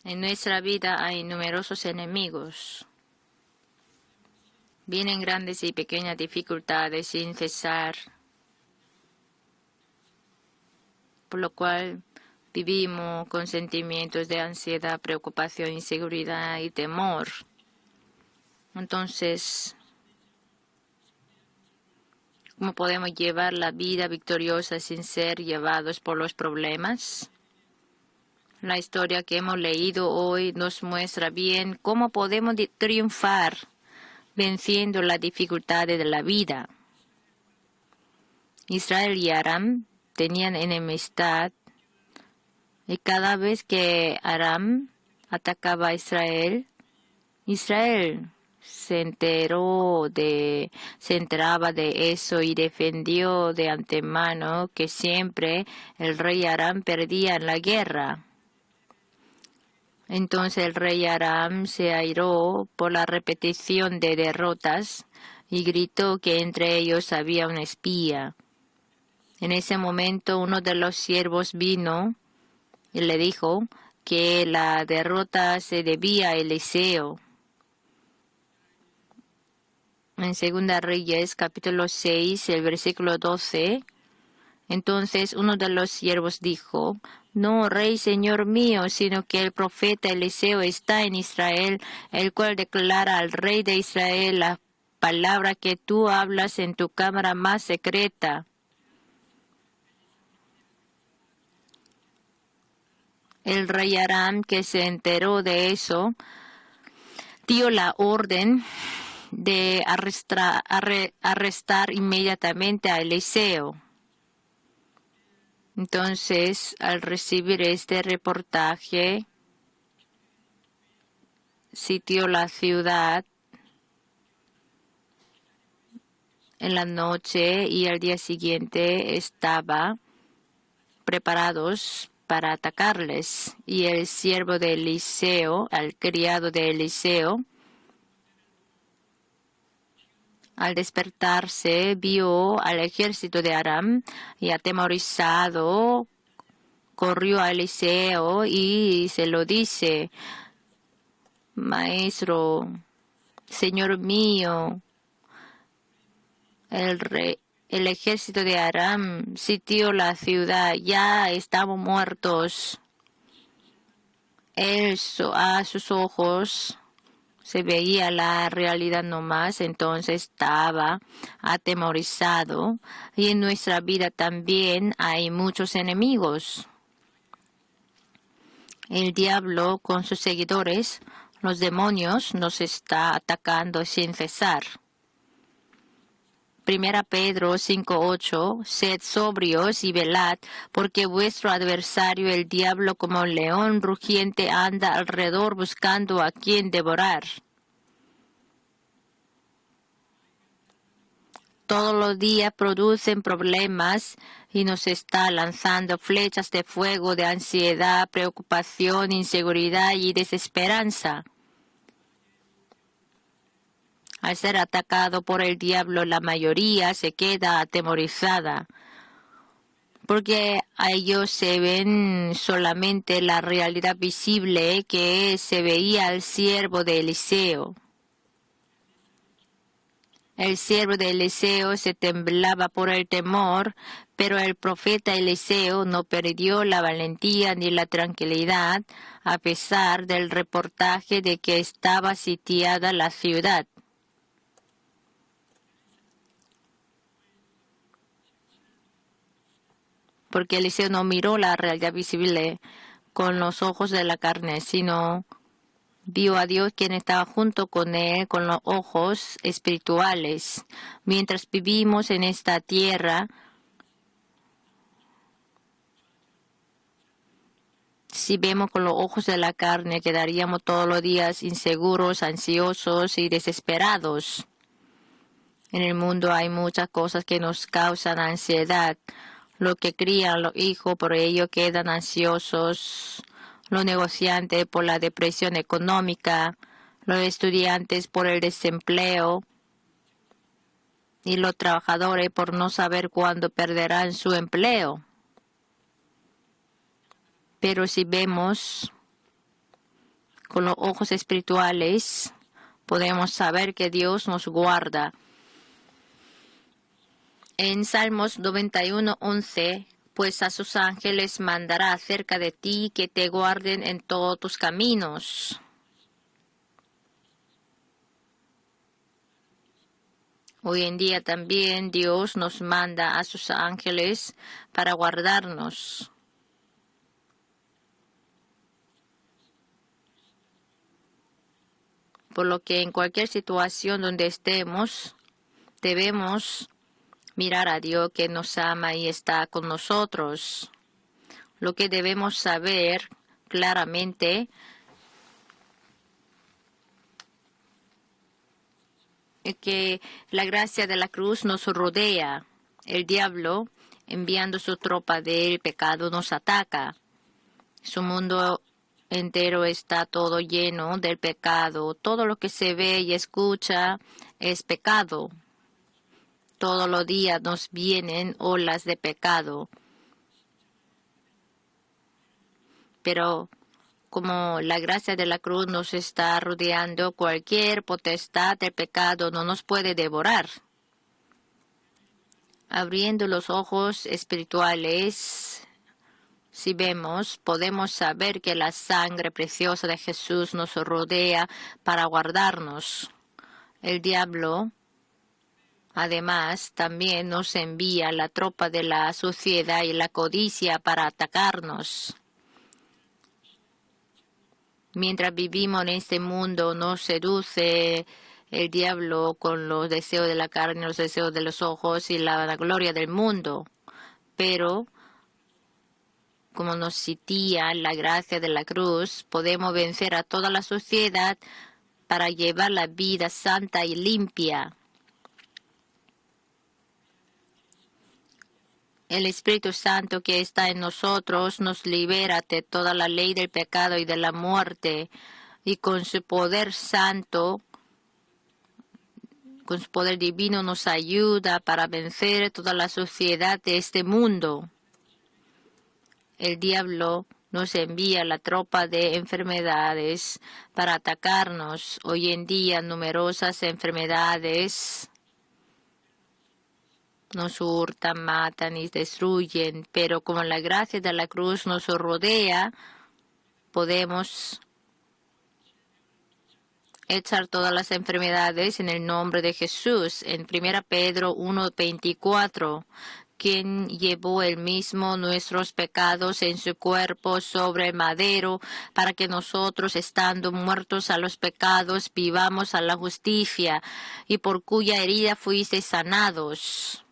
En nuestra vida hay numerosos enemigos. Vienen grandes y pequeñas dificultades sin cesar, por lo cual vivimos con sentimientos de ansiedad, preocupación, inseguridad y temor. Entonces, ¿cómo podemos llevar la vida victoriosa sin ser llevados por los problemas? La historia que hemos leído hoy nos muestra bien cómo podemos triunfar venciendo las dificultades de la vida. Israel y Aram tenían enemistad y cada vez que Aram atacaba a Israel, Israel se enteraba de eso y defendió de antemano que siempre el rey Aram perdía en la guerra. Entonces el rey Aram se airó por la repetición de derrotas y gritó que entre ellos había un espía. En ese momento uno de los siervos vino y le dijo que la derrota se debía a Eliseo. En 2 Reyes, capítulo 6, el versículo 12, entonces uno de los siervos dijo: No, rey, señor mío, sino que el profeta Eliseo está en Israel, el cual declara al rey de Israel la palabra que tú hablas en tu cámara más secreta. El rey Aram, que se enteró de eso, dio la orden de arrestar inmediatamente a Eliseo. Entonces, al recibir este reportaje, sitió la ciudad en la noche y al día siguiente estaba preparados para atacarles. Y el siervo de Eliseo, el criado de Eliseo, al despertarse, vio al ejército de Aram y atemorizado corrió a Eliseo y se lo dice: Maestro, señor mío, el ejército de Aram sitió la ciudad, ya estamos muertos. Él a sus ojos se veía la realidad nomás, entonces estaba atemorizado. Y en nuestra vida también hay muchos enemigos. El diablo con sus seguidores, los demonios, nos está atacando sin cesar. 1 Pedro 5:8, sed sobrios y velad, porque vuestro adversario el diablo como un león rugiente anda alrededor buscando a quien devorar. Todos los días producen problemas y nos está lanzando flechas de fuego de ansiedad, preocupación, inseguridad y desesperanza. Al ser atacado por el diablo, la mayoría se queda atemorizada, porque a ellos se ven solamente la realidad visible que se veía al siervo de Eliseo. El siervo de Eliseo se temblaba por el temor, pero el profeta Eliseo no perdió la valentía ni la tranquilidad, a pesar del reportaje de que estaba sitiada la ciudad. Porque Eliseo no miró la realidad visible con los ojos de la carne, sino vio a Dios quien estaba junto con él con los ojos espirituales. Mientras vivimos en esta tierra, si vemos con los ojos de la carne, quedaríamos todos los días inseguros, ansiosos y desesperados. En el mundo hay muchas cosas que nos causan ansiedad. Lo que crían los hijos, por ello quedan ansiosos. Los negociantes por la depresión económica. Los estudiantes por el desempleo. Y los trabajadores por no saber cuándo perderán su empleo. Pero si vemos con los ojos espirituales, podemos saber que Dios nos guarda. En Salmos 91:11, pues a sus ángeles mandará acerca de ti que te guarden en todos tus caminos. Hoy en día también Dios nos manda a sus ángeles para guardarnos. Por lo que en cualquier situación donde estemos, debemos mirar a Dios que nos ama y está con nosotros. Lo que debemos saber claramente es que la gracia de la cruz nos rodea. El diablo, enviando su tropa del pecado, nos ataca. Su mundo entero está todo lleno del pecado. Todo lo que se ve y escucha es pecado. Todos los días nos vienen olas de pecado. Pero como la gracia de la cruz nos está rodeando, cualquier potestad del pecado no nos puede devorar. Abriendo los ojos espirituales, si vemos, podemos saber que la sangre preciosa de Jesús nos rodea para guardarnos. El diablo, además, también nos envía la tropa de la suciedad y la codicia para atacarnos. Mientras vivimos en este mundo, nos seduce el diablo con los deseos de la carne, los deseos de los ojos y la vanagloria del mundo. Pero, como nos sitía la gracia de la cruz, podemos vencer a toda la sociedad para llevar la vida santa y limpia. El Espíritu Santo que está en nosotros nos libera de toda la ley del pecado y de la muerte, y con su poder santo, con su poder divino, nos ayuda para vencer toda la suciedad de este mundo. El diablo nos envía la tropa de enfermedades para atacarnos. Hoy en día numerosas enfermedades nos hurtan, matan y destruyen, pero como la gracia de la cruz nos rodea, podemos echar todas las enfermedades en el nombre de Jesús. En 1 Pedro 1:24, quien llevó él mismo nuestros pecados en su cuerpo sobre el madero, para que nosotros, estando muertos a los pecados, vivamos a la justicia, y por cuya herida fuisteis sanados.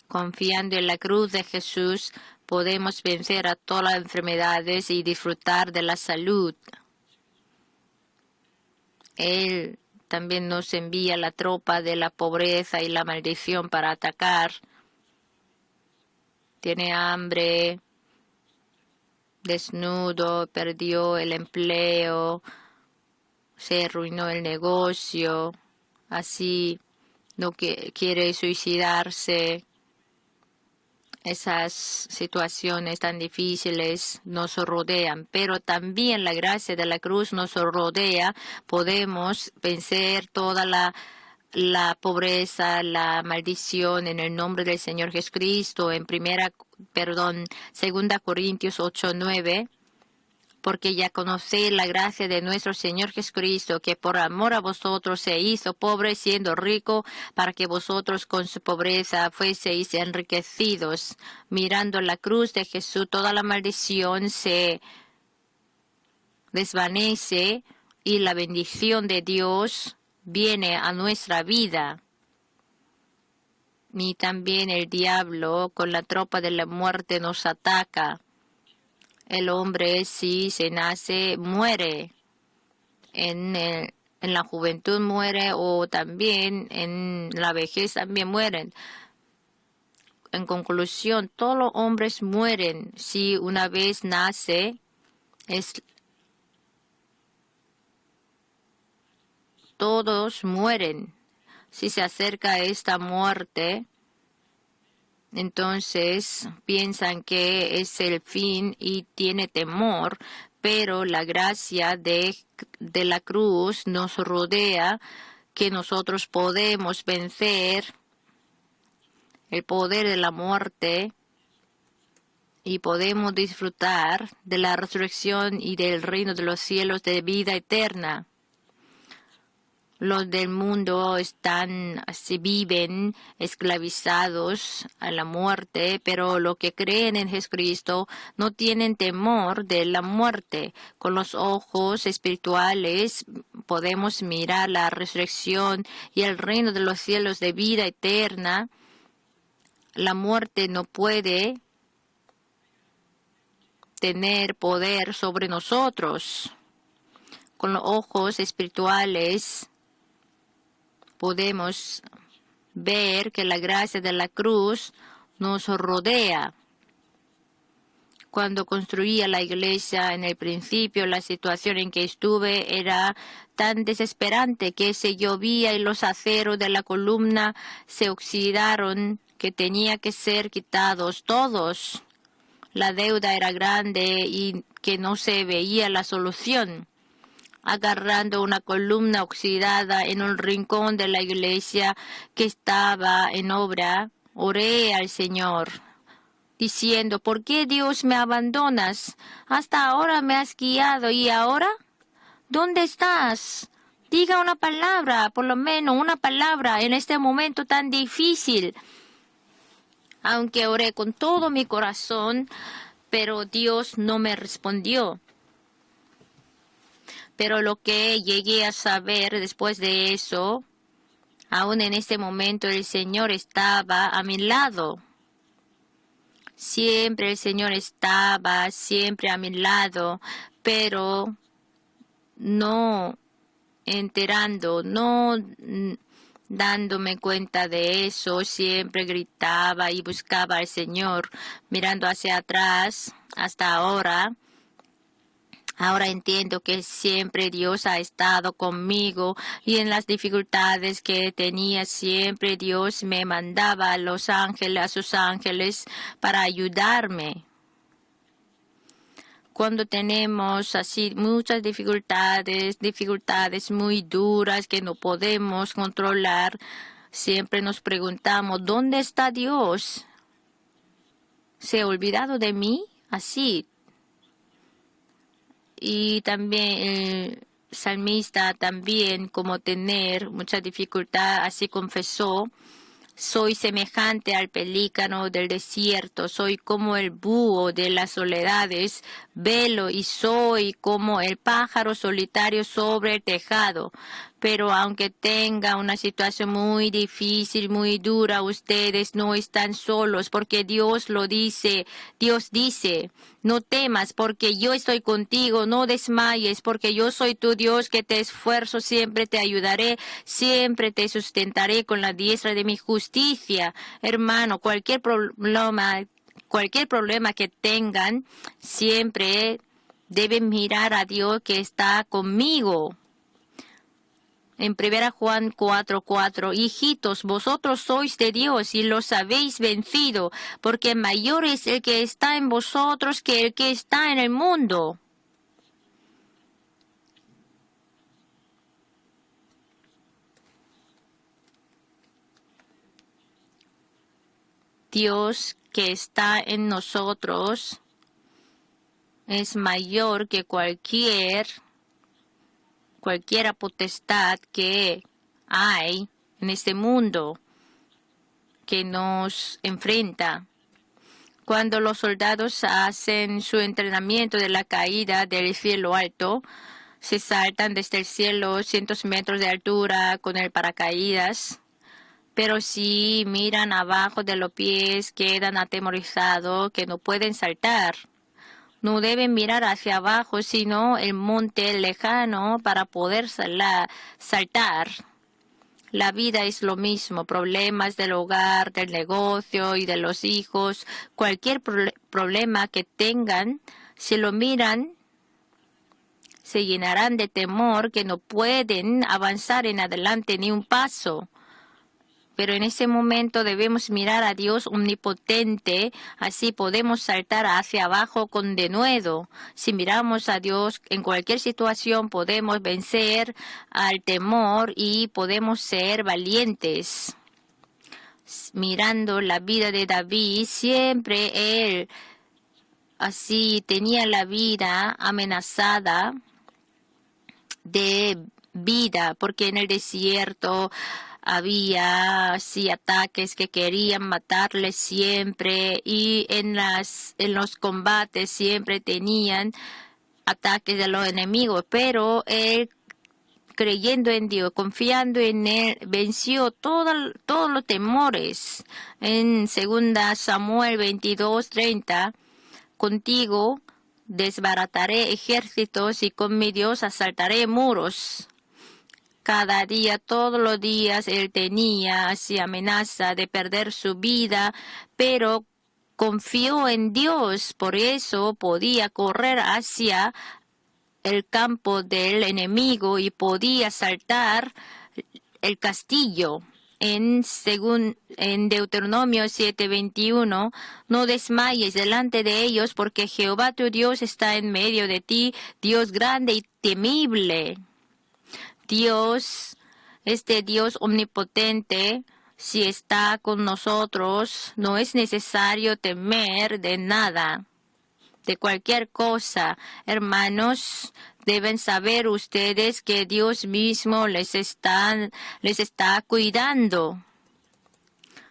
Confiando en la cruz de Jesús, podemos vencer a todas las enfermedades y disfrutar de la salud. Él también nos envía la tropa de la pobreza y la maldición para atacar. Tiene hambre, desnudo, perdió el empleo, se arruinó el negocio, así no quiere suicidarse. Esas situaciones tan difíciles nos rodean, pero también la gracia de la cruz nos rodea. Podemos vencer toda la pobreza, la maldición en el nombre del Señor Jesucristo. En 2 Corintios 8:9. Porque ya conocéis la gracia de nuestro Señor Jesucristo, que por amor a vosotros se hizo pobre siendo rico, para que vosotros con su pobreza fueseis enriquecidos. Mirando la cruz de Jesús, toda la maldición se desvanece y la bendición de Dios viene a nuestra vida. Y también el diablo con la tropa de la muerte nos ataca. El hombre, si se nace, muere. En la juventud muere, o también en la vejez también mueren. En conclusión, todos los hombres mueren. Si una vez nace, todos mueren. Si se acerca esta muerte, Entonces piensan que es el fin y tiene temor, pero la gracia de la cruz nos rodea, que nosotros podemos vencer el poder de la muerte y podemos disfrutar de la resurrección y del reino de los cielos de vida eterna. Los del mundo viven esclavizados a la muerte, pero los que creen en Jesucristo no tienen temor de la muerte. Con los ojos espirituales podemos mirar la resurrección y el reino de los cielos de vida eterna. La muerte no puede tener poder sobre nosotros. Con los ojos espirituales podemos ver que la gracia de la cruz nos rodea. Cuando construía la iglesia en el principio, la situación en que estuve era tan desesperante que se llovía y los aceros de la columna se oxidaron, que tenía que ser quitados todos. La deuda era grande y que no se veía la solución. Agarrando una columna oxidada en un rincón de la iglesia que estaba en obra, oré al Señor, diciendo: ¿por qué, Dios, me abandonas? Hasta ahora me has guiado, ¿y ahora? ¿Dónde estás? Diga una palabra, por lo menos una palabra, en este momento tan difícil. Aunque oré con todo mi corazón, pero Dios no me respondió. Pero lo que llegué a saber después de eso, aún en ese momento el Señor estaba a mi lado. Siempre el Señor estaba, siempre a mi lado, pero no enterando, no dándome cuenta de eso, siempre gritaba y buscaba al Señor, mirando hacia atrás hasta ahora. Ahora entiendo que siempre Dios ha estado conmigo y en las dificultades que tenía siempre Dios me mandaba a sus ángeles para ayudarme. Cuando tenemos así muchas dificultades muy duras que no podemos controlar, siempre nos preguntamos: ¿dónde está Dios? ¿Se ha olvidado de mí? Así. Y también el salmista también, como tener mucha dificultad, así confesó: soy semejante al pelícano del desierto, soy como el búho de las soledades, velo y soy como el pájaro solitario sobre el tejado. Pero aunque tenga una situación muy difícil, muy dura, ustedes no están solos, porque Dios lo dice. Dios dice: no temas, porque yo estoy contigo, no desmayes, porque yo soy tu Dios, que te esfuerzo, siempre te ayudaré, siempre te sustentaré con la diestra de mi justicia. Hermano, cualquier problema que tengan, siempre deben mirar a Dios, que está conmigo. En 1 Juan 4:4, hijitos, vosotros sois de Dios y los habéis vencido, porque mayor es el que está en vosotros que el que está en el mundo. Dios que está en nosotros es mayor que cualquier potestad que hay en este mundo que nos enfrenta. Cuando los soldados hacen su entrenamiento de la caída del cielo alto, se saltan desde el cielo cientos de metros de altura con el paracaídas, pero si miran abajo de los pies quedan atemorizados que no pueden saltar. No deben mirar hacia abajo, sino el monte lejano para poder saltar. La vida es lo mismo: problemas del hogar, del negocio y de los hijos. Cualquier problema que tengan, si lo miran, se llenarán de temor, que no pueden avanzar en adelante ni un paso. Pero en ese momento debemos mirar a Dios omnipotente, así podemos saltar hacia abajo con denuedo. Si miramos a Dios en cualquier situación, podemos vencer al temor y podemos ser valientes. Mirando la vida de David, siempre él así tenía la vida amenazada de vida, porque en el desierto había así ataques que querían matarle siempre, y en los combates siempre tenían ataques de los enemigos, pero él, creyendo en Dios, confiando en Él, venció todos los temores. En 2 Samuel 22:30, contigo desbarataré ejércitos y con mi Dios asaltaré muros. Cada día, todos los días, él tenía así amenaza de perder su vida, pero confió en Dios, por eso podía correr hacia el campo del enemigo y podía saltar el castillo. En Deuteronomio 7:21, no desmayes delante de ellos, porque Jehová tu Dios está en medio de ti, Dios grande y temible. Dios, este Dios omnipotente, si está con nosotros, no es necesario temer de nada, de cualquier cosa. Hermanos, deben saber ustedes que Dios mismo les está cuidando.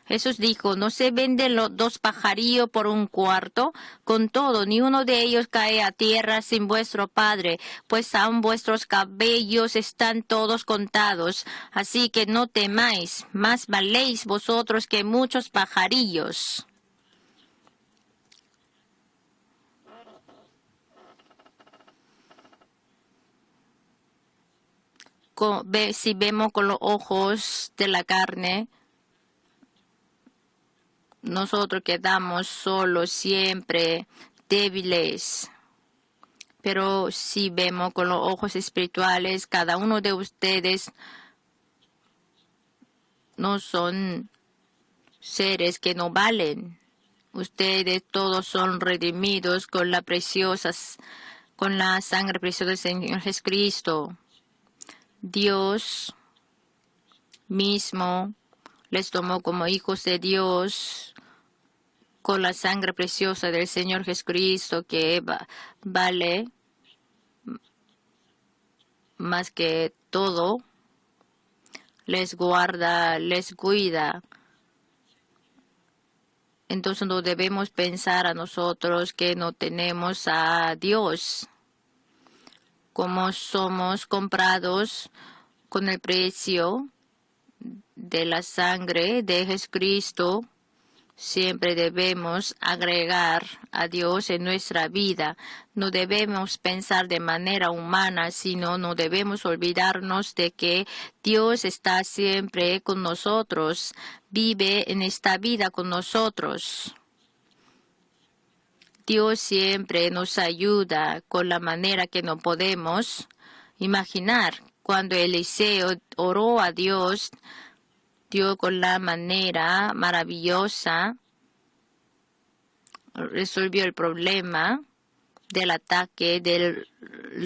Jesús dijo, no se venden los 2 pajarillos por 1 cuarto, con todo, ni uno de ellos cae a tierra sin vuestro Padre, pues aun vuestros cabellos están todos contados. Así que no temáis, más valéis vosotros que muchos pajarillos. Si vemos con los ojos de la carne, nosotros quedamos solos siempre, débiles. Pero si vemos con los ojos espirituales, cada uno de ustedes no son seres que no valen. Ustedes todos son redimidos con la sangre preciosa del Señor Jesucristo. Dios mismo les tomó como hijos de Dios con la sangre preciosa del Señor Jesucristo, que vale más que todo. Les guarda, les cuida. Entonces no debemos pensar a nosotros que no tenemos a Dios. Como somos comprados con el precio de la sangre de Jesucristo, siempre debemos agregar a Dios en nuestra vida. No debemos pensar de manera humana, sino no debemos olvidarnos de que Dios está siempre con nosotros, vive en esta vida con nosotros. Dios siempre nos ayuda con la manera que no podemos imaginar. Cuando Eliseo oró a Dios, Dios con la manera maravillosa resolvió el problema del ataque del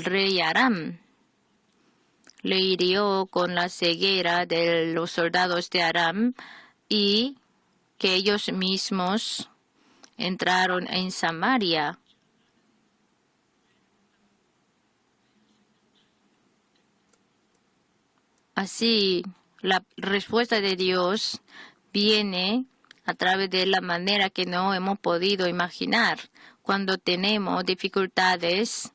rey Aram. Le hirió con la ceguera de los soldados de Aram y que ellos mismos entraron en Samaria. Así, la respuesta de Dios viene a través de la manera que no hemos podido imaginar. Cuando tenemos dificultades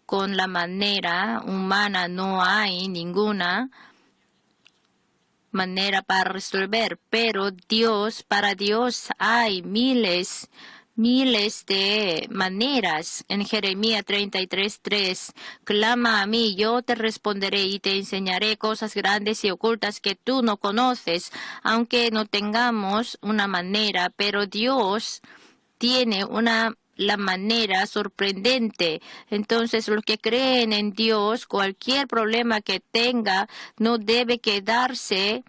con la manera humana, no hay ninguna manera para resolver, pero para Dios hay miles de maneras. En Jeremías 33:3, clama a mí, yo te responderé y te enseñaré cosas grandes y ocultas que tú no conoces. Aunque no tengamos una manera, pero Dios tiene la manera sorprendente. Entonces, los que creen en Dios, cualquier problema que tenga, no debe quedarse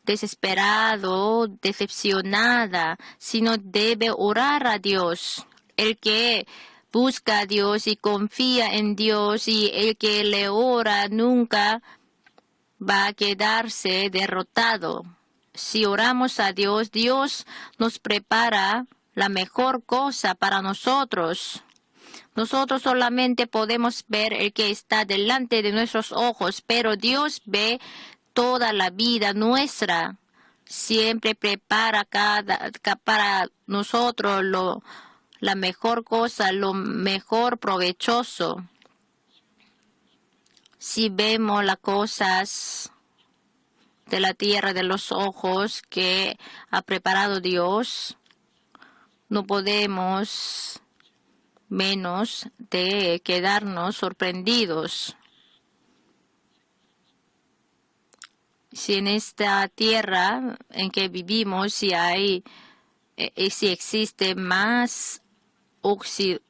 desesperado, decepcionada, sino debe orar a Dios. El que busca a Dios y confía en Dios y el que le ora nunca va a quedarse derrotado. Si oramos a Dios, Dios nos prepara la mejor cosa para nosotros. Nosotros solamente podemos ver el que está delante de nuestros ojos, pero Dios ve toda la vida nuestra. Siempre prepara para nosotros la mejor cosa, lo mejor provechoso. Si vemos las cosas de la tierra de los ojos que ha preparado Dios, no podemos menos de quedarnos sorprendidos. Si en esta tierra en que vivimos, si existe más oxígeno,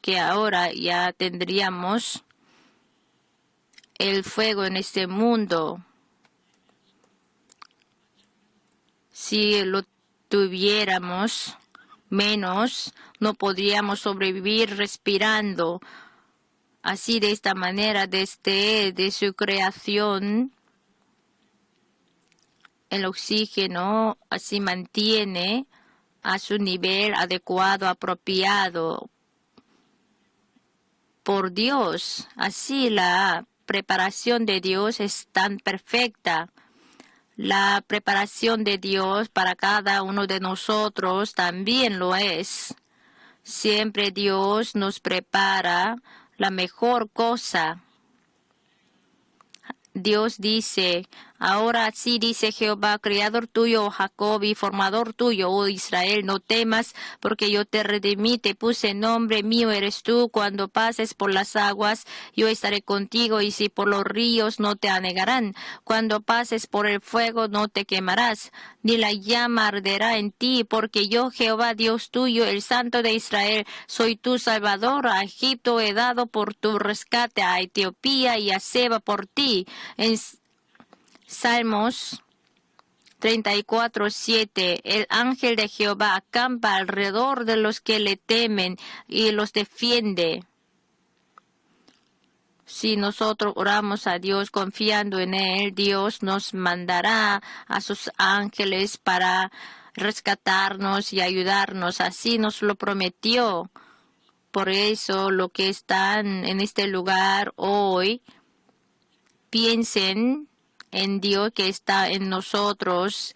que ahora ya tendríamos el fuego en este mundo. Si lo tuviéramos menos, no podríamos sobrevivir respirando. Así, de esta manera, desde su creación, el oxígeno así mantiene a su nivel adecuado, apropiado por Dios. Así la preparación de Dios es tan perfecta. La preparación de Dios para cada uno de nosotros también lo es. Siempre Dios nos prepara la mejor cosa. Dios dice, ahora sí dice Jehová, creador tuyo, oh Jacob, y formador tuyo, oh Israel, no temas, porque yo te redimí, te puse nombre, mío eres tú. Cuando pases por las aguas, yo estaré contigo, y si por los ríos, no te anegarán. Cuando pases por el fuego, no te quemarás, ni la llama arderá en ti, porque yo, Jehová, Dios tuyo, el Santo de Israel, soy tu Salvador. A Egipto he dado por tu rescate, a Etiopía y a Seba por ti. En Salmos 34:7, el ángel de Jehová acampa alrededor de los que le temen y los defiende. Si nosotros oramos a Dios confiando en Él, Dios nos mandará a sus ángeles para rescatarnos y ayudarnos. Así nos lo prometió. Por eso, los que están en este lugar hoy, piensen en Dios que está en nosotros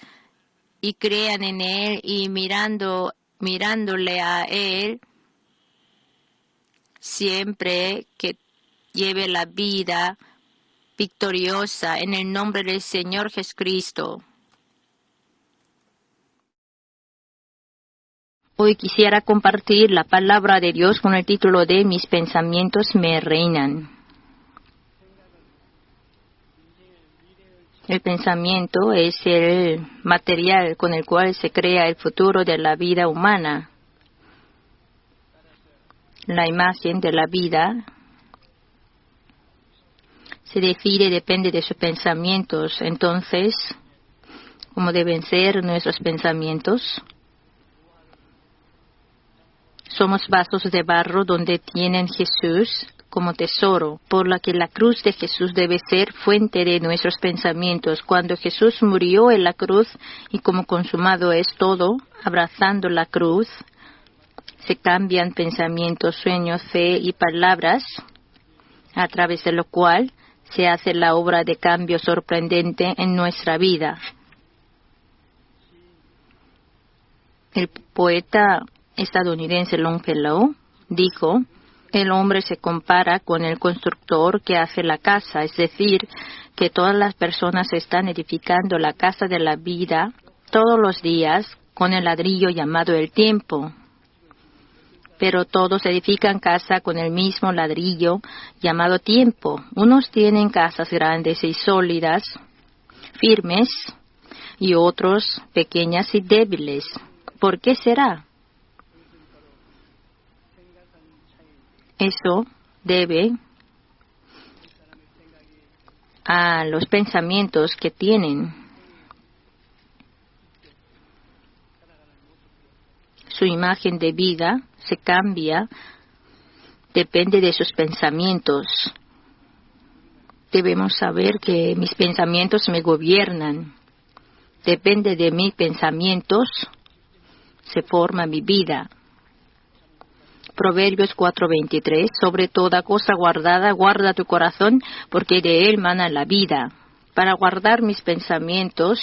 y crean en Él, y mirándole a Él, siempre que lleve la vida victoriosa en el nombre del Señor Jesucristo. Hoy quisiera compartir la palabra de Dios con el título de Mis pensamientos me reinan. El pensamiento es el material con el cual se crea el futuro de la vida humana. La imagen de la vida se define, depende de sus pensamientos. Entonces, ¿cómo deben ser nuestros pensamientos? Somos vasos de barro donde tienen Jesús como tesoro, por la que la cruz de Jesús debe ser fuente de nuestros pensamientos. Cuando Jesús murió en la cruz y como consumado es todo, abrazando la cruz, se cambian pensamientos, sueños, fe y palabras, a través de lo cual se hace la obra de cambio sorprendente en nuestra vida. El poeta estadounidense Longfellow dijo: el hombre se compara con el constructor que hace la casa, es decir, que todas las personas están edificando la casa de la vida todos los días con el ladrillo llamado el tiempo. Pero todos edifican casa con el mismo ladrillo llamado tiempo. Unos tienen casas grandes y sólidas, firmes, y otros pequeñas y débiles. ¿Por qué será? Eso debe a los pensamientos que tienen. Su imagen de vida se cambia, depende de sus pensamientos. Debemos saber que mis pensamientos me gobiernan. Depende de mis pensamientos, se forma mi vida. Proverbios 4:23, sobre toda cosa guardada, guarda tu corazón, porque de él mana la vida. Para guardar mis pensamientos,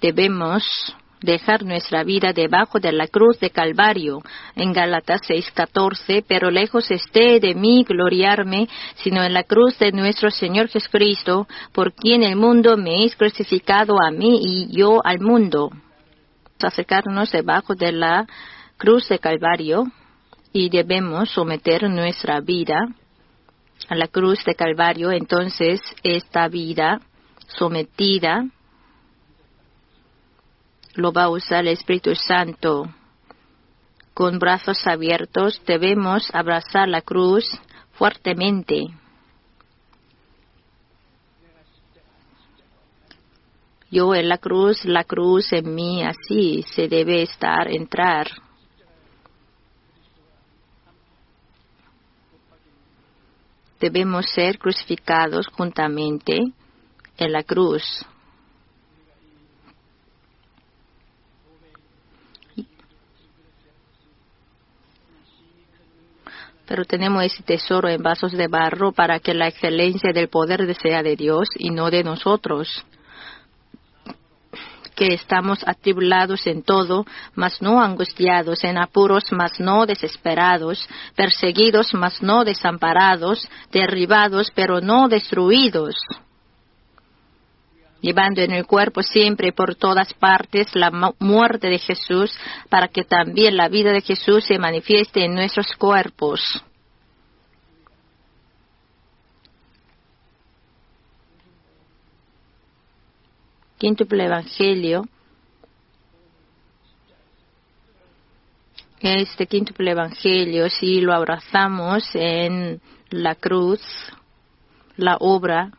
debemos dejar nuestra vida debajo de la cruz de Calvario. En Gálatas 6:14, pero lejos esté de mí gloriarme, sino en la cruz de nuestro Señor Jesucristo, por quien el mundo me es crucificado a mí y yo al mundo. Acercarnos debajo de la cruz de Calvario y debemos someter nuestra vida a la cruz de Calvario. Entonces, esta vida sometida lo va a usar el Espíritu Santo. Con brazos abiertos debemos abrazar la cruz fuertemente. Yo en la cruz en mí, así se debe entrar. Debemos ser crucificados juntamente en la cruz. Pero tenemos ese tesoro en vasos de barro para que la excelencia del poder sea de Dios y no de nosotros. Que estamos atribulados en todo, mas no angustiados, en apuros, mas no desesperados, perseguidos, mas no desamparados, derribados, pero no destruidos. Llevando en el cuerpo siempre por todas partes la muerte de Jesús, para que también la vida de Jesús se manifieste en nuestros cuerpos. Quíntuple Evangelio. Este quíntuple Evangelio, si lo abrazamos en la cruz, la obra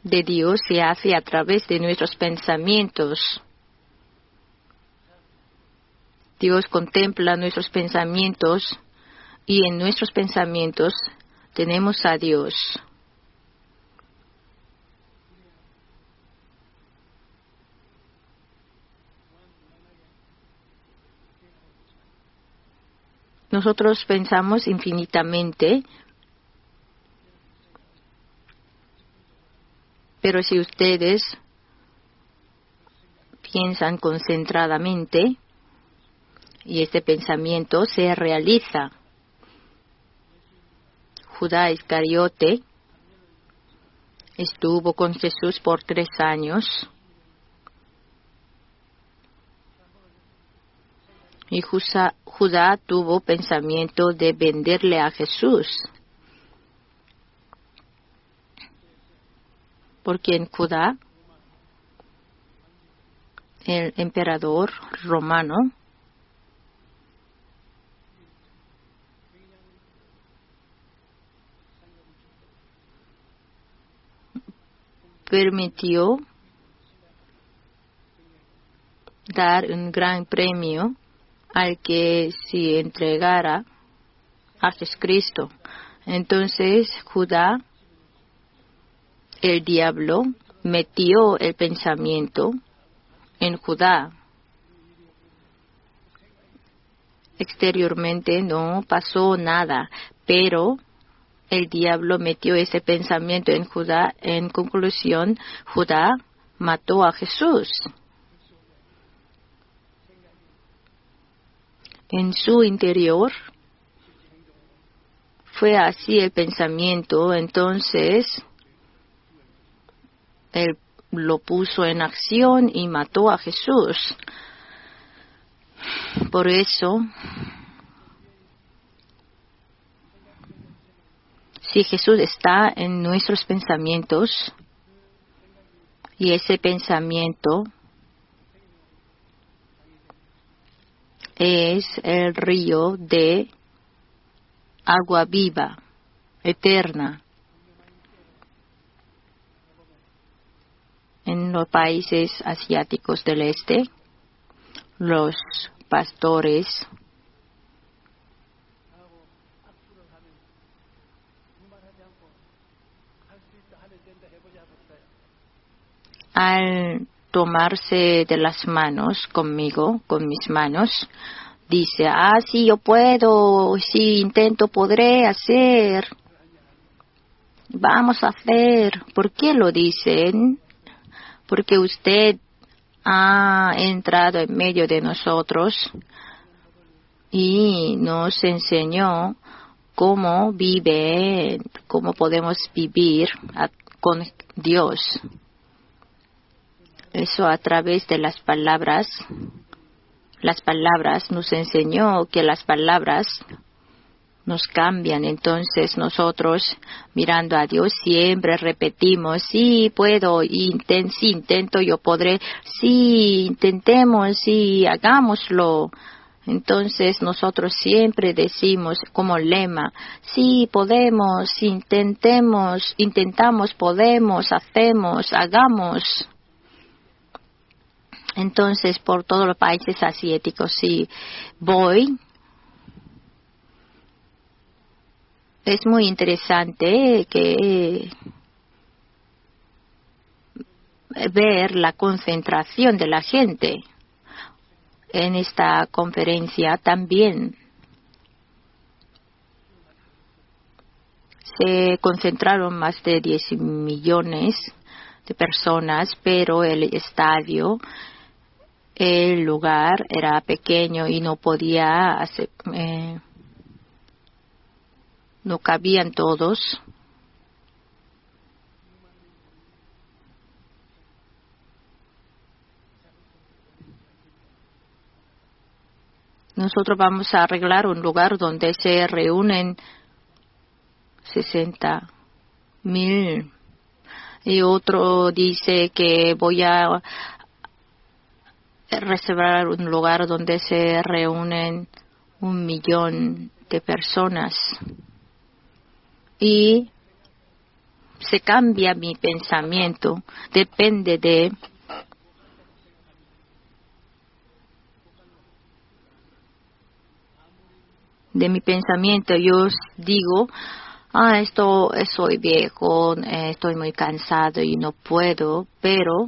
de Dios se hace a través de nuestros pensamientos. Dios contempla nuestros pensamientos y en nuestros pensamientos tenemos a Dios. Nosotros pensamos infinitamente, pero si ustedes piensan concentradamente y este pensamiento se realiza. Judá Iscariote estuvo con Jesús por 3 años y Judá tuvo pensamiento de venderle a Jesús. Porque en Judá, el emperador romano permitió dar un gran premio al que se entregara a Jesucristo. Entonces Judá, el diablo, metió el pensamiento en Judá. Exteriormente no pasó nada, pero el diablo metió ese pensamiento en Judá. En conclusión, Judá mató a Jesús. En su interior fue así el pensamiento, entonces él lo puso en acción y mató a Jesús. Por eso, si Jesús está en nuestros pensamientos y ese pensamiento es el río de agua viva, eterna. En los países asiáticos del este, los pastores al tomarse de las manos conmigo, con mis manos, dice, sí, yo puedo, si intento, podré hacer. Vamos a hacer. ¿Por qué lo dicen? Porque usted ha entrado en medio de nosotros y nos enseñó cómo podemos vivir con Dios. Eso a través de las palabras. Las palabras nos enseñó que las palabras nos cambian. Entonces nosotros, mirando a Dios, siempre repetimos, sí, puedo, sí, intento, yo podré, sí, intentemos, sí, hagámoslo. Entonces nosotros siempre decimos como lema, sí, podemos, intentamos, podemos, hacemos, hagamos. Entonces, por todos los países asiáticos, sí, voy. Es muy interesante ver la concentración de la gente en esta conferencia. También se concentraron más de 10 millones de personas, pero el estadio, el lugar era pequeño y no podía hacer, no cabían todos. Nosotros vamos a arreglar un lugar donde se reúnen 60,000. Y otro dice que voy a reservar un lugar donde se reúnen 1,000,000 de personas. Y se cambia mi pensamiento, depende de mi pensamiento. Yo digo, soy viejo, estoy muy cansado y no puedo, pero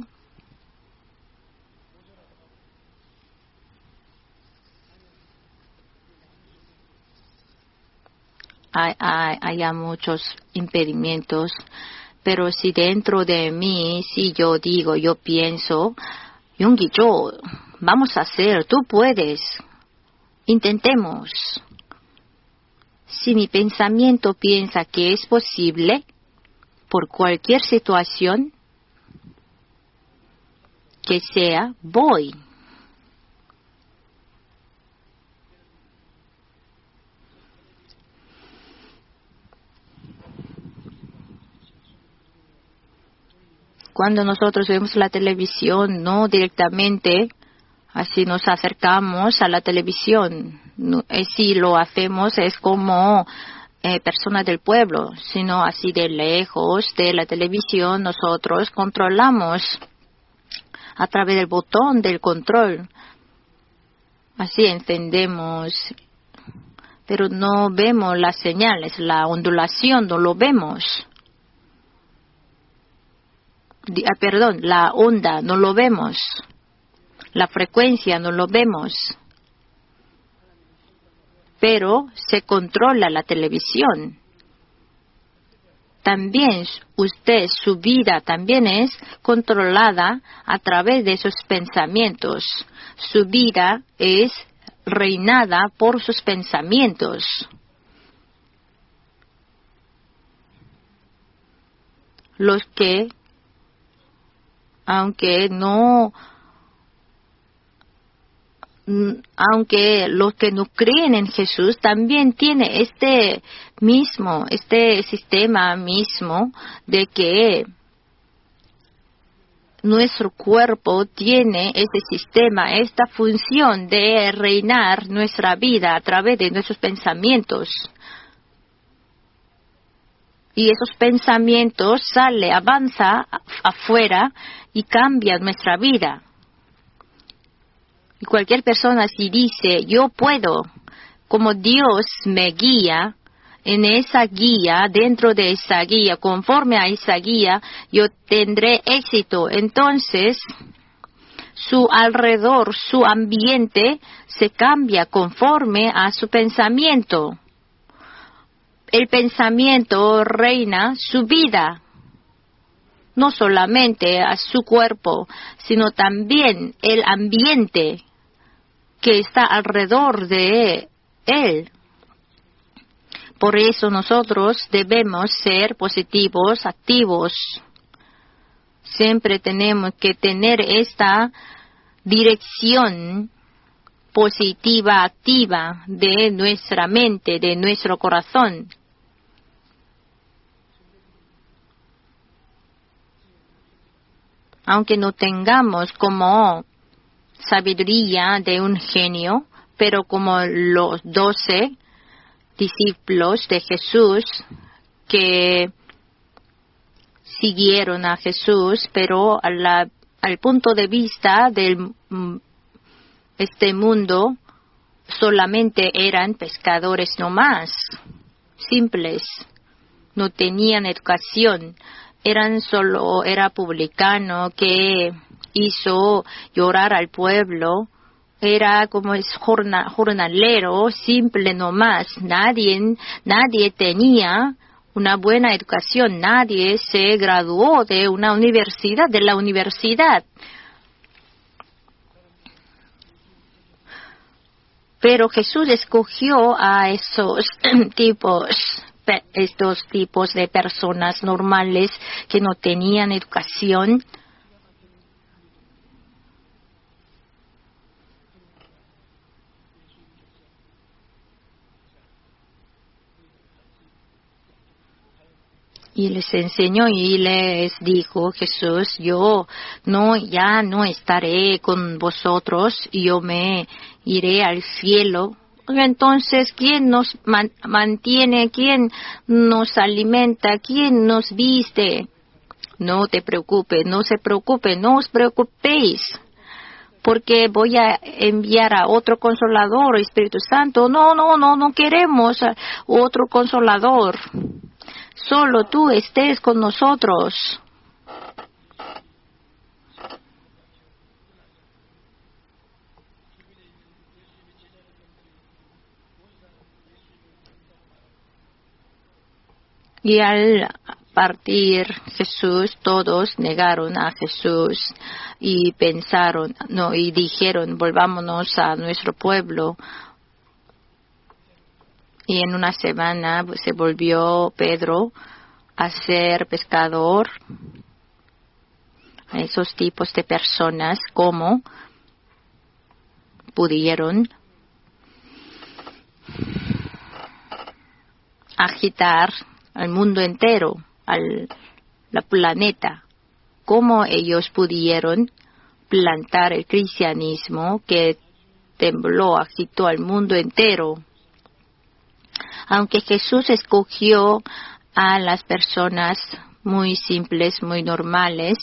hay muchos impedimentos. Pero si dentro de mí, si yo digo, yo pienso, Yonggi, vamos a hacer, tú puedes, intentemos. Si mi pensamiento piensa que es posible, por cualquier situación que sea, voy. Cuando nosotros vemos la televisión, no directamente, así nos acercamos a la televisión. No, si lo hacemos es como personas del pueblo, sino así de lejos de la televisión nosotros controlamos a través del botón del control. Así encendemos, pero no vemos las señales, la ondulación no lo vemos. La onda no lo vemos. La frecuencia no lo vemos. Pero se controla la televisión. También su vida también es controlada a través de sus pensamientos. Su vida es reinada por sus pensamientos. Los que, aunque los que no creen en Jesús también tienen este sistema mismo de que nuestro cuerpo tiene este sistema, esta función de reinar nuestra vida a través de nuestros pensamientos. Y esos pensamientos avanza afuera y cambian nuestra vida. Y cualquier persona si dice, yo puedo, como Dios me guía, en esa guía, dentro de esa guía, conforme a esa guía, yo tendré éxito. Entonces, su alrededor, su ambiente se cambia conforme a su pensamiento. El pensamiento reina su vida, no solamente a su cuerpo, sino también el ambiente que está alrededor de él. Por eso nosotros debemos ser positivos, activos. Siempre tenemos que tener esta dirección positiva, activa de nuestra mente, de nuestro corazón. Aunque no tengamos como sabiduría de un genio, pero como los 12 discípulos de Jesús que siguieron a Jesús, pero al punto de vista de este mundo solamente eran pescadores nomás, simples, no tenían educación. Era publicano que hizo llorar al pueblo, era como jornalero, simple nomás. Nadie tenía una buena educación, nadie se graduó de la universidad. Pero Jesús escogió a estos tipos de personas normales que no tenían educación. Y les enseñó y les dijo Jesús, yo ya no estaré con vosotros, yo me iré al cielo. Entonces, ¿quién nos mantiene? ¿Quién nos alimenta? ¿Quién nos viste? No te preocupes, no os preocupéis, porque voy a enviar a otro consolador, Espíritu Santo. No queremos otro consolador. Solo tú estés con nosotros. Y al partir Jesús, todos negaron a Jesús y y dijeron, volvámonos a nuestro pueblo. Y en una semana se volvió Pedro a ser pescador. A esos tipos de personas, ¿cómo pudieron agitar al mundo entero, al planeta? ¿Cómo ellos pudieron plantar el cristianismo que tembló, agitó al mundo entero? Aunque Jesús escogió a las personas muy simples, muy normales,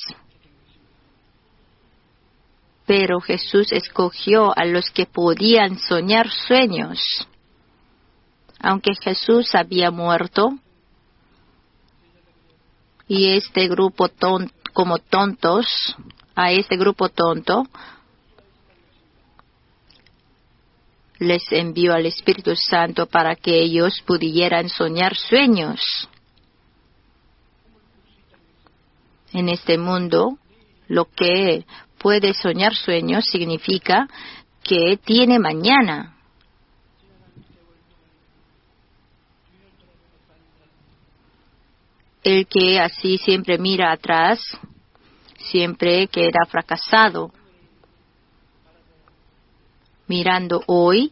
pero Jesús escogió a los que podían soñar sueños. Aunque Jesús había muerto, y este grupo como tontos, a este grupo tonto, les envió al Espíritu Santo para que ellos pudieran soñar sueños. En este mundo, lo que puede soñar sueños significa que tiene mañana. El que así siempre mira atrás, siempre queda fracasado. Mirando hoy,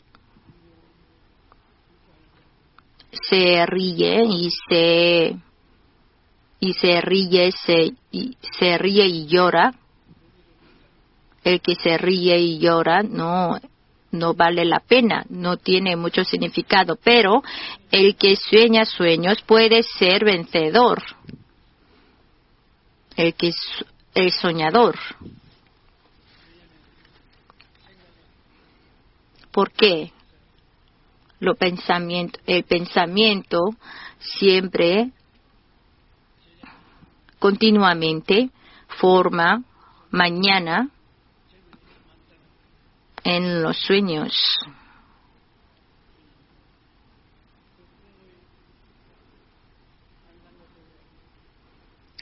se ríe y llora. El que se ríe y llora no no vale la pena, no tiene mucho significado, pero el que sueña sueños puede ser vencedor. El soñador. ¿Por qué? El pensamiento siempre, continuamente, forma mañana en los sueños.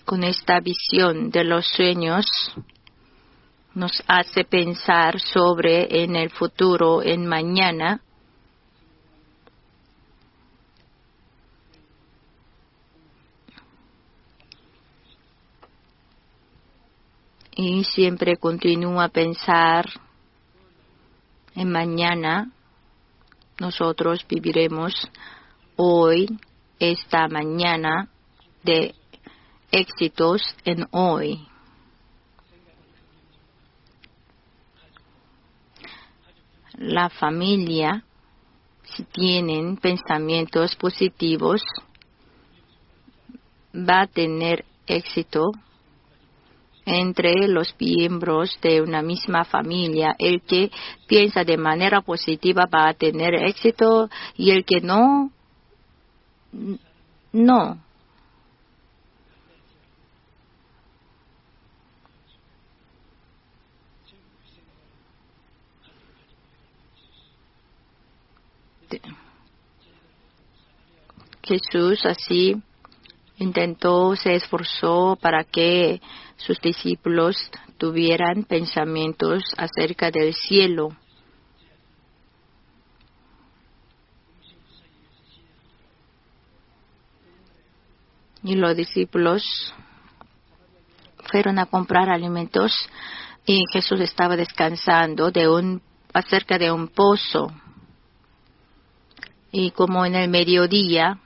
Con esta visión de los sueños nos hace pensar sobre en el futuro, en mañana. Y siempre continúa a pensar en mañana. Nosotros viviremos hoy, esta mañana de éxitos en hoy. La familia, si tienen pensamientos positivos, va a tener éxito entre los miembros de una misma familia. El que piensa de manera positiva va a tener éxito y el que no. Jesús así se esforzó para que sus discípulos tuvieran pensamientos acerca del cielo. Y los discípulos fueron a comprar alimentos y Jesús estaba descansando acerca de un pozo. Y como en el mediodía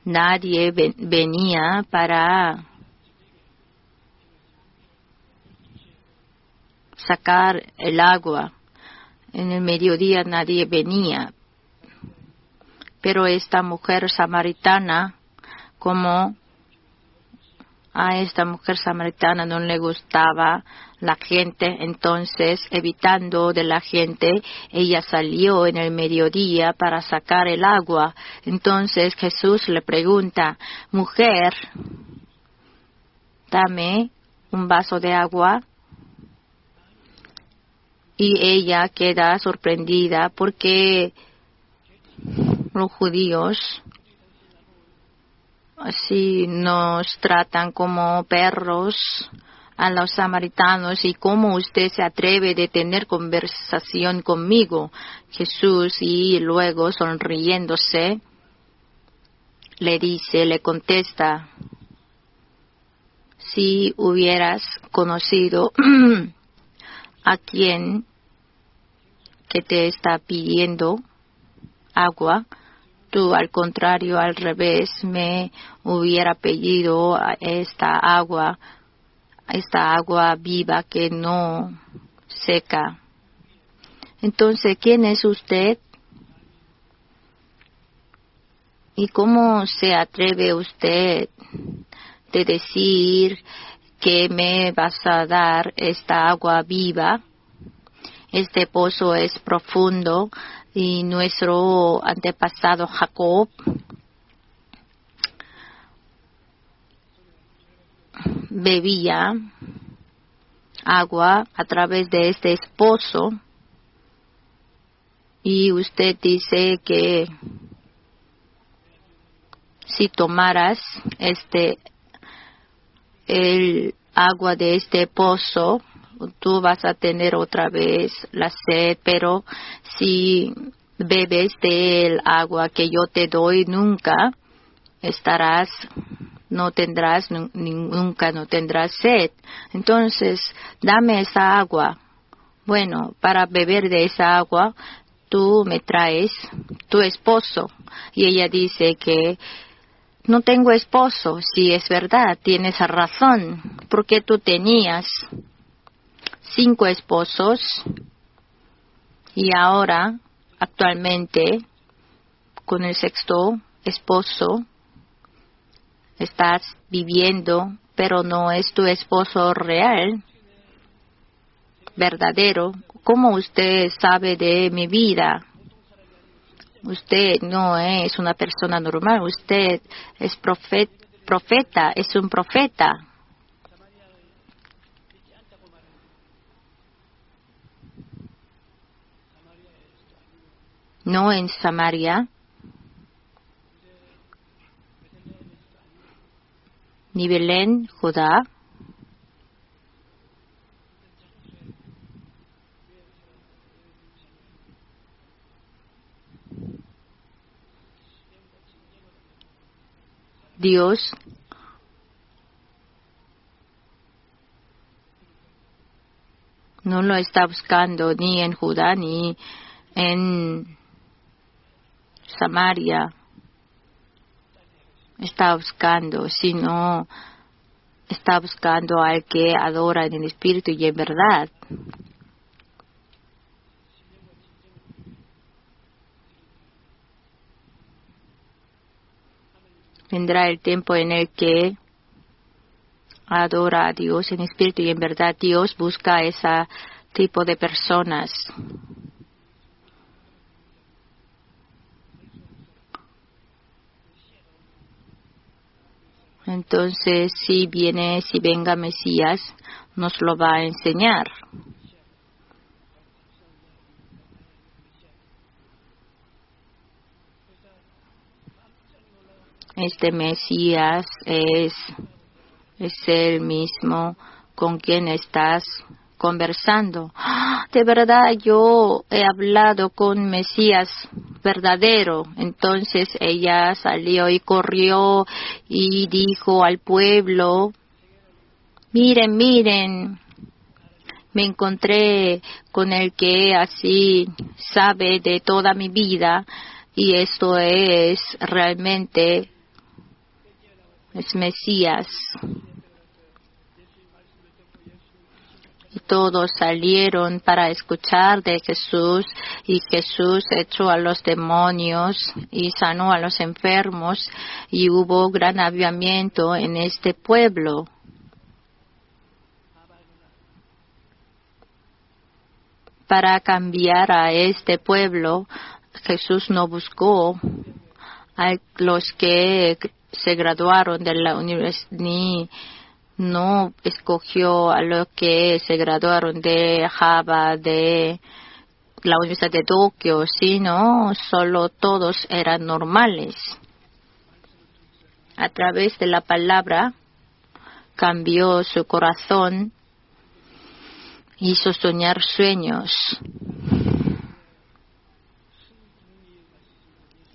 nadie venía para sacar el agua. En el mediodía nadie venía. Pero esta mujer samaritana, como a esta mujer samaritana no le gustaba la gente, entonces evitando de la gente, ella salió en el mediodía para sacar el agua. Entonces Jesús le pregunta: mujer, dame un vaso de agua. Y ella queda sorprendida porque los judíos así nos tratan como perros a los samaritanos. ¿Y cómo usted se atreve de tener conversación conmigo? Jesús, y luego sonriéndose, le contesta: si hubieras conocido a quien que te está pidiendo agua, tú al contrario, al revés, me hubiera pedido esta agua viva que no seca. Entonces, ¿quién es usted? ¿Y cómo se atreve usted de decir que me vas a dar esta agua viva? Este pozo es profundo y nuestro antepasado Jacob bebía agua a través de este pozo, y usted dice que si tomaras el agua de este pozo, tú vas a tener otra vez la sed, pero si bebes del agua que yo te doy, nunca no tendrás sed. Entonces, dame esa agua. Bueno, para beber de esa agua, tú me traes tu esposo. Y ella dice que no tengo esposo. Sí, es verdad, tienes razón, porque tú tenías 5 esposos Y ahora, actualmente, con el sexto esposo, estás viviendo, pero no es tu esposo real, verdadero. ¿Cómo usted sabe de mi vida? Usted no es una persona normal, usted es profeta, es un profeta. No en Samaria, ni Belén, Judá. Dios no lo está buscando ni en Judá ni en Samaria. Está buscando, sino está buscando al que adora en el espíritu y en verdad. Vendrá el tiempo en el que adora a Dios en espíritu y en verdad. Dios busca a ese tipo de personas. Entonces, si venga Mesías, nos lo va a enseñar. Este Mesías es el mismo con quien estás conversando. De verdad, yo he hablado con Mesías verdadero. Entonces ella salió y corrió y dijo al pueblo, miren, miren, me encontré con el que así sabe de toda mi vida y esto es realmente es Mesías. Y todos salieron para escuchar de Jesús, y Jesús echó a los demonios y sanó a los enfermos, y hubo gran avivamiento en este pueblo. Para cambiar a este pueblo, Jesús no buscó a los que se graduaron de la universidad, ni no escogió a los que se graduaron de Harvard, de la Universidad de Tokio, sino solo todos eran normales. A través de la palabra cambió su corazón, hizo soñar sueños.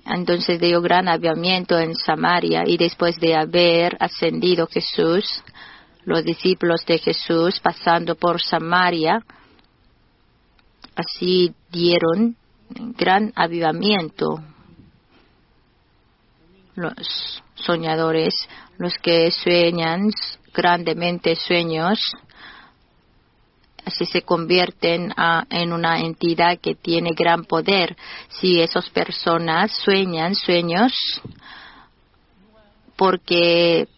Entonces dio gran avivamiento en Samaria, y después de haber ascendido Jesús, los discípulos de Jesús pasando por Samaria, así dieron gran avivamiento. Los soñadores, los que sueñan grandemente sueños, así se convierten en una entidad que tiene gran poder. Si esas personas sueñan sueños, porque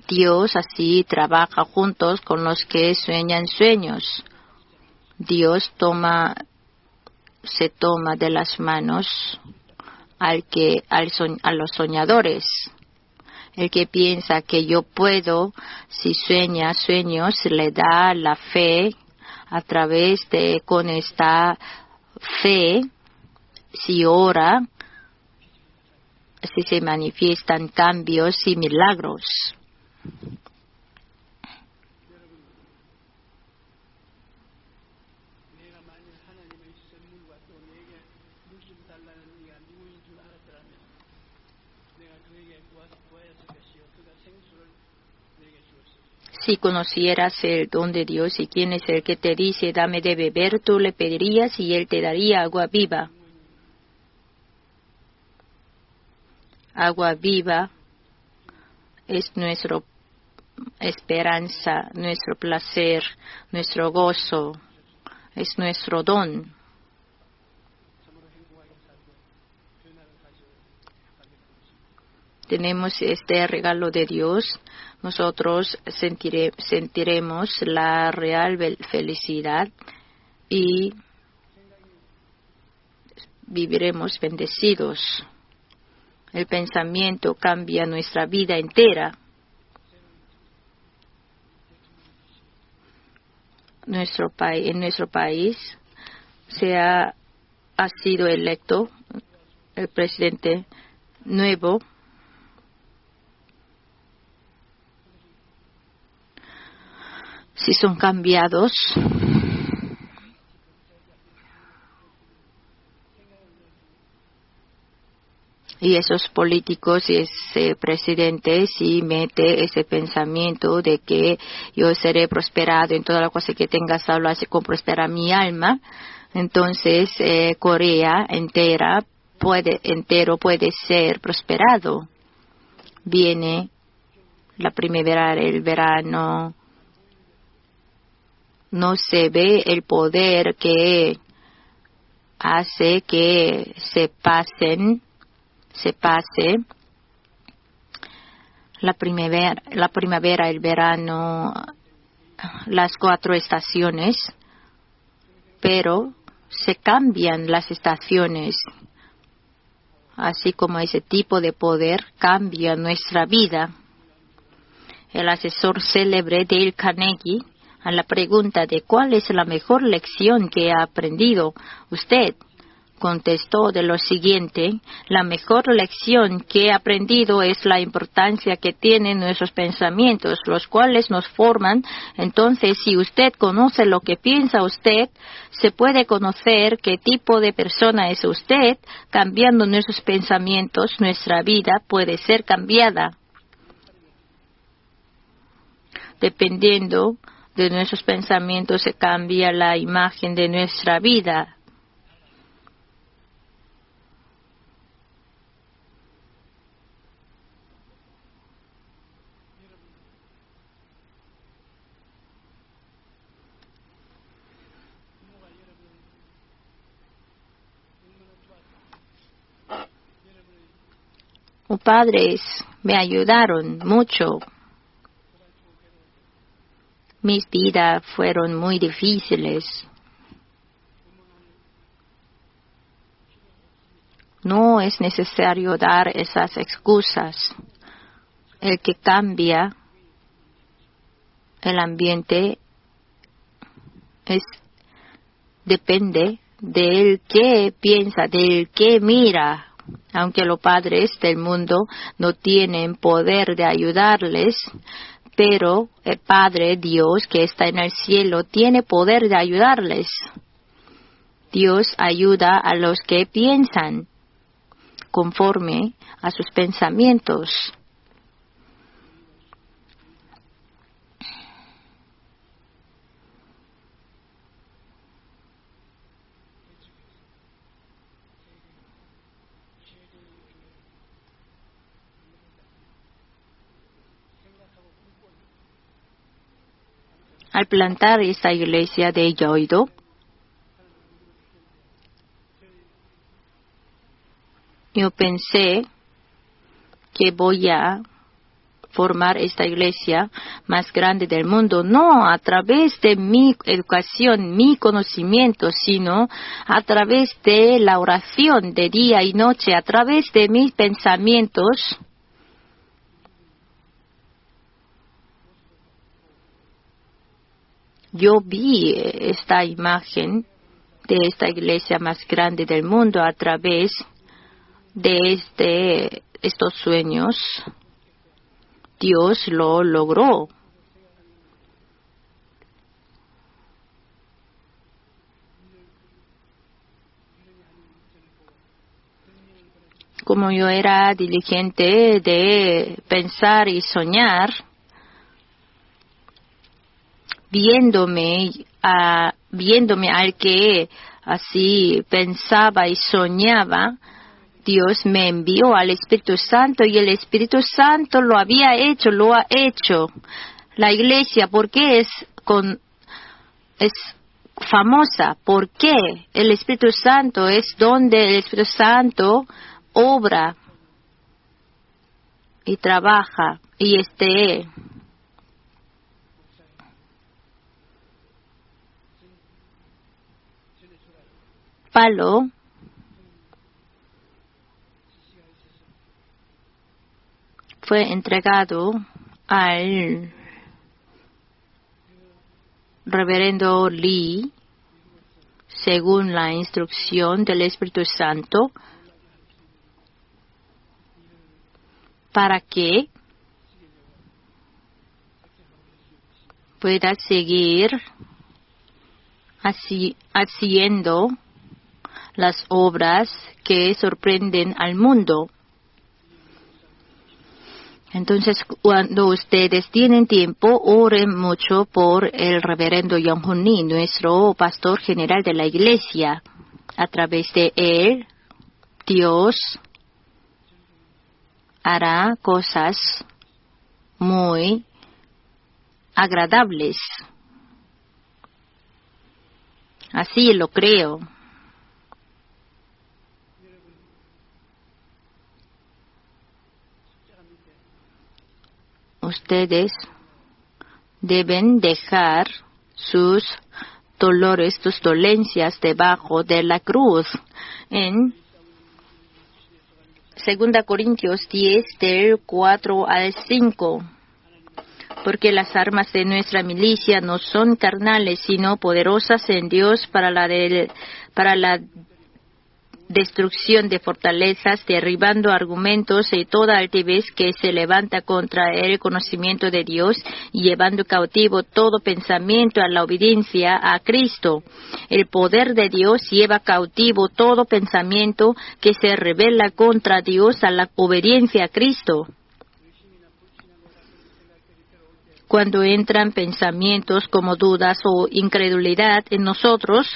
Dios así trabaja juntos con los que sueñan sueños. Dios se toma de las manos a los soñadores. El que piensa que yo puedo, si sueña sueños, le da la fe a través de, con esta fe, si ora, si se manifiestan cambios y milagros. Si conocieras el don de Dios y quién es el que te dice, dame de beber, tú le pedirías y él te daría agua viva. Agua viva es nuestra esperanza, nuestro placer, nuestro gozo, es nuestro don. tenemos este regalo de Dios, nosotros sentiremos la real felicidad y viviremos bendecidos. El pensamiento cambia nuestra vida entera. En nuestro país ha sido electo el presidente nuevo. Si son cambiados, y esos políticos y ese presidente si mete ese pensamiento de que yo seré prosperado en toda la cosa que tenga salud, así como prospera mi alma, entonces Corea entero puede ser prosperado. Viene la primavera, el verano, no se ve el poder que hace que se pase la primavera, el verano, las 4 estaciones, pero se cambian las estaciones, así como ese tipo de poder cambia nuestra vida. El asesor célebre Dale Carnegie, a la pregunta de cuál es la mejor lección que ha aprendido usted, contestó de lo siguiente: la mejor lección que he aprendido es la importancia que tienen nuestros pensamientos, los cuales nos forman. Entonces, si usted conoce lo que piensa usted, se puede conocer qué tipo de persona es usted. Cambiando nuestros pensamientos, nuestra vida puede ser cambiada. Dependiendo de nuestros pensamientos, se cambia la imagen de nuestra vida. Mis padres me ayudaron mucho. Mis vidas fueron muy difíciles. No es necesario dar esas excusas. El que cambia el ambiente depende del que piensa, del que mira. Aunque los padres del mundo no tienen poder de ayudarles, pero el Padre Dios que está en el cielo tiene poder de ayudarles. Dios ayuda a los que piensan conforme a sus pensamientos. Al plantar esta iglesia de Yoido, yo pensé que voy a formar esta iglesia más grande del mundo, no a través de mi educación, mi conocimiento, sino a través de la oración de día y noche, a través de mis pensamientos. Yo vi esta imagen de esta iglesia más grande del mundo a través de estos sueños. Dios lo logró. Como yo era diligente de pensar y soñar, viéndome al que así pensaba y soñaba, Dios me envió al Espíritu Santo y el Espíritu Santo lo ha hecho. La iglesia, ¿por qué es famosa? ¿Por qué? El Espíritu Santo es donde el Espíritu Santo obra. y trabaja y palo fue entregado al reverendo Lee según la instrucción del Espíritu Santo para que pueda seguir haciendo las obras que sorprenden al mundo. Entonces, cuando ustedes tienen tiempo, oren mucho por el reverendo Young Hoon Lee, nuestro pastor general de la iglesia. A través de él, Dios hará cosas muy agradables. Así lo creo. Ustedes deben dejar sus dolores, sus dolencias debajo de la cruz. En 2 Corintios 10, del 4 al 5. Porque las armas de nuestra milicia no son carnales, sino poderosas en Dios para la destrucción de fortalezas, derribando argumentos y toda altivez que se levanta contra el conocimiento de Dios, y llevando cautivo todo pensamiento a la obediencia a Cristo. El poder de Dios lleva cautivo todo pensamiento que se rebela contra Dios a la obediencia a Cristo. Cuando entran pensamientos como dudas o incredulidad en nosotros,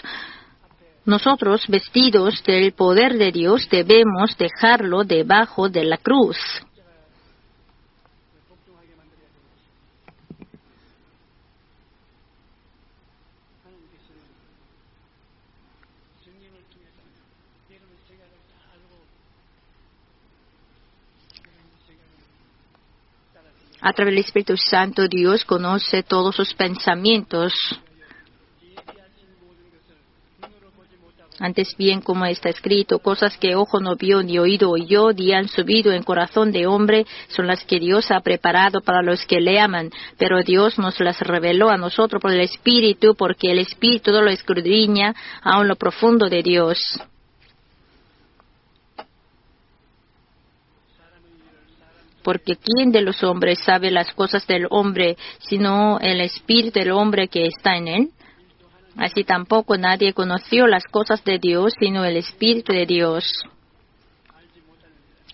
vestidos del poder de Dios, debemos dejarlo debajo de la cruz. A través del Espíritu Santo, Dios conoce todos sus pensamientos. Antes bien, como está escrito, cosas que ojo no vio ni oído oyó, ni han subido en corazón de hombre, son las que Dios ha preparado para los que le aman. Pero Dios nos las reveló a nosotros por el Espíritu, porque el Espíritu todo lo escudriña aún lo profundo de Dios. Porque ¿quién de los hombres sabe las cosas del hombre, sino el espíritu del hombre que está en él? Así tampoco nadie conoció las cosas de Dios, sino el Espíritu de Dios.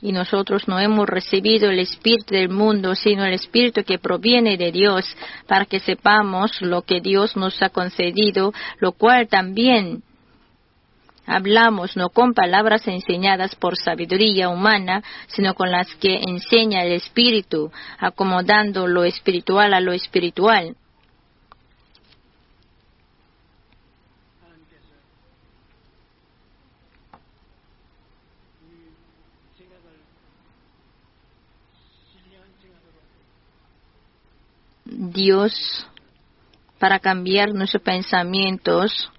Y nosotros no hemos recibido el espíritu del mundo, sino el Espíritu que proviene de Dios, para que sepamos lo que Dios nos ha concedido, lo cual también hablamos no con palabras enseñadas por sabiduría humana, sino con las que enseña el Espíritu, acomodando lo espiritual a lo espiritual. Dios, para cambiar nuestros pensamientos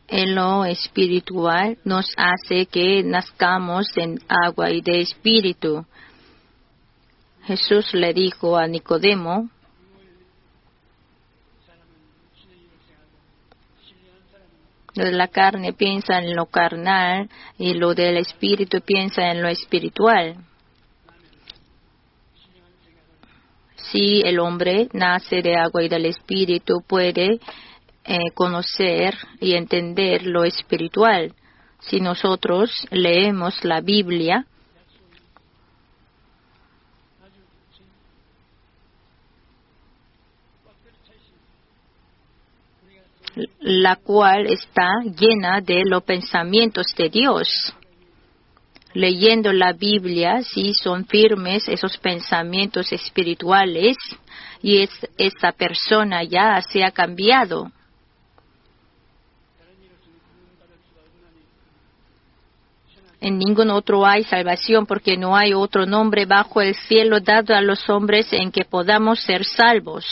en lo espiritual, nos hace que nazcamos en agua y de espíritu. Jesús le dijo a Nicodemo, lo de la carne piensa en lo carnal y lo del espíritu piensa en lo espiritual. Si el hombre nace de agua y del espíritu, puede conocer y entender lo espiritual. Si nosotros leemos la Biblia, la cual está llena de los pensamientos de Dios. Leyendo la Biblia, si son firmes esos pensamientos espirituales, y esa persona ya se ha cambiado. En ningún otro hay salvación, porque no hay otro nombre bajo el cielo dado a los hombres en que podamos ser salvos.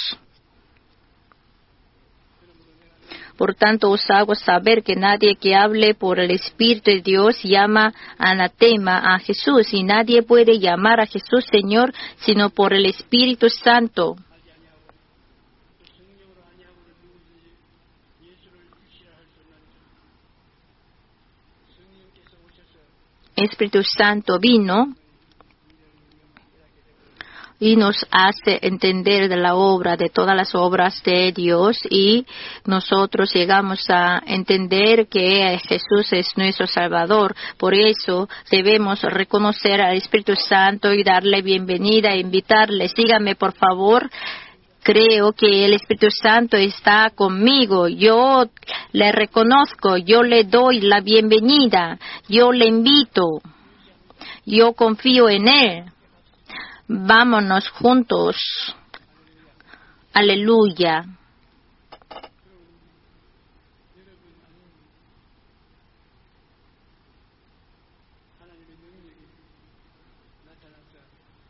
Por tanto, os hago saber que nadie que hable por el Espíritu de Dios llama anatema a Jesús, y nadie puede llamar a Jesús Señor sino por el Espíritu Santo. Espíritu Santo vino y nos hace entender de la obra, de todas las obras de Dios, y nosotros llegamos a entender que Jesús es nuestro Salvador. Por eso debemos reconocer al Espíritu Santo y darle bienvenida e invitarle. Sígame, por favor. Creo que el Espíritu Santo está conmigo. Yo le reconozco, yo le doy la bienvenida, yo le invito, yo confío en Él. Vámonos juntos. Aleluya.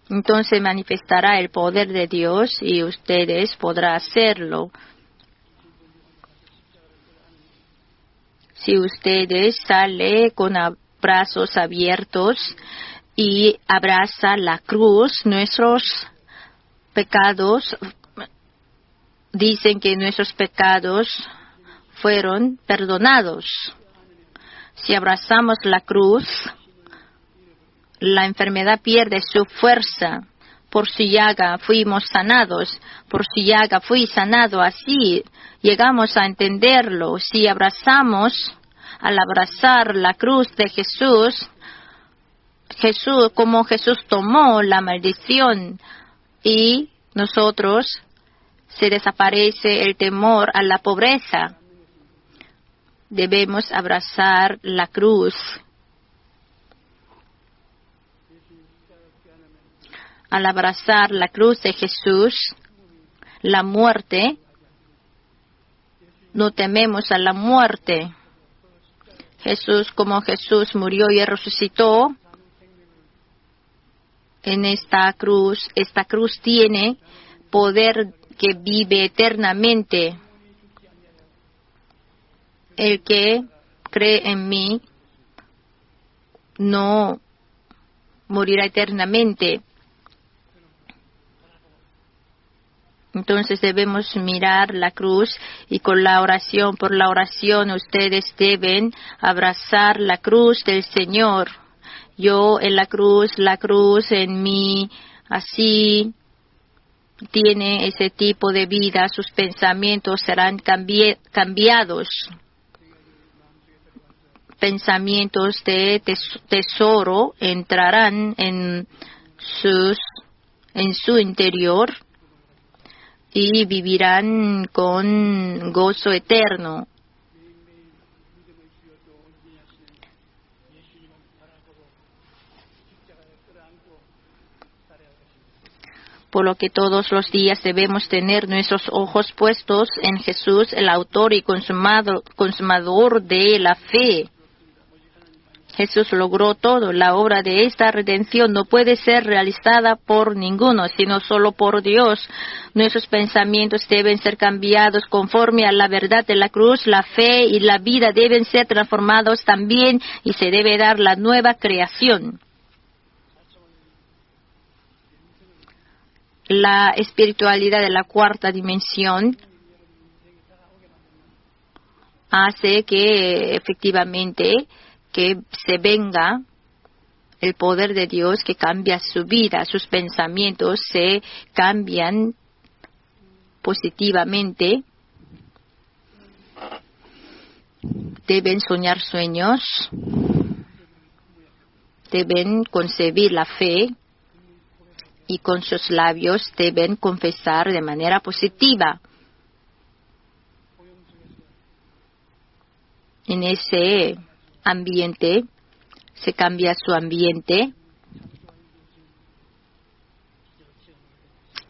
Entonces manifestará el poder de Dios y ustedes podrán hacerlo. Si ustedes salen con brazos abiertos y abraza la cruz, nuestros pecados, dicen que nuestros pecados fueron perdonados. Si abrazamos la cruz, la enfermedad pierde su fuerza. Por su llaga fuimos sanados, por su llaga fui sanado. Así llegamos a entenderlo. Si abrazamos, al abrazar la cruz de Jesús, como Jesús tomó la maldición y nosotros se desaparece el temor a la pobreza. Debemos abrazar la cruz. Al abrazar la cruz de Jesús, la muerte, no tememos a la muerte. Como Jesús murió y resucitó, en esta cruz tiene poder que vive eternamente. El que cree en mí no morirá eternamente. Entonces debemos mirar la cruz y por la oración ustedes deben abrazar la cruz del Señor. Yo en la cruz en mí, así tiene ese tipo de vida, sus pensamientos serán cambiados. Pensamientos de tesoro entrarán en su interior y vivirán con gozo eterno. Por lo que todos los días debemos tener nuestros ojos puestos en Jesús, el autor y consumador de la fe. Jesús logró todo. La obra de esta redención no puede ser realizada por ninguno, sino solo por Dios. Nuestros pensamientos deben ser cambiados conforme a la verdad de la cruz. La fe y la vida deben ser transformados también y se debe dar la nueva creación. La espiritualidad de la cuarta dimensión hace que efectivamente que se venga el poder de Dios que cambia su vida, sus pensamientos se cambian positivamente. Deben soñar sueños, deben concebir la fe y con sus labios deben confesar de manera positiva. En ese ambiente se cambia su ambiente.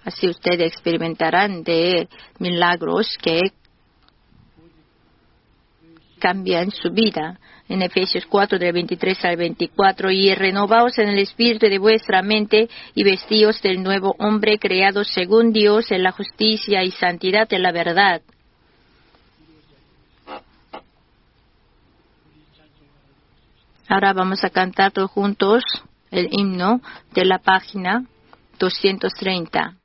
Así ustedes experimentarán de milagros que cambian su vida. En Efesios 4, del 23 al 24, y renovaos en el espíritu de vuestra mente y vestíos del nuevo hombre creado según Dios en la justicia y santidad de la verdad. Ahora vamos a cantar todos juntos el himno de la página 230.